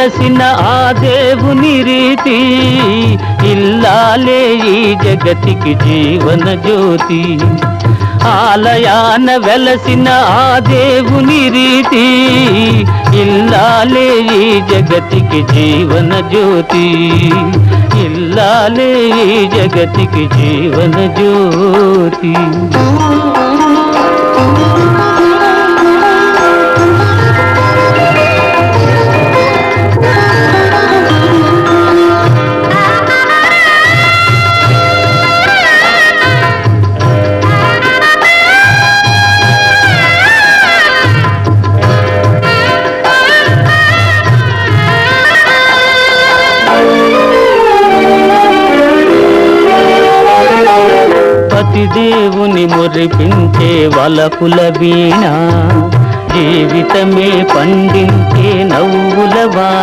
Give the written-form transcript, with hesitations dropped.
వెలసిన ఆ దేవుని రీతి, ఇల్లాలే ఈ జగతికి జీవన జ్యోతి. ఆలయాన వెలసిన ఆ దేవుని రీతి, ఇల్లాలే ఈ జగతికి జీవన జ్యోతి. ఇల్లాలే ఈ జగతికి జీవన జ్యోతి. దేవుని మురిపించే వలపుల వీణ, జీవితమే పండించే నవ్వుల వాన.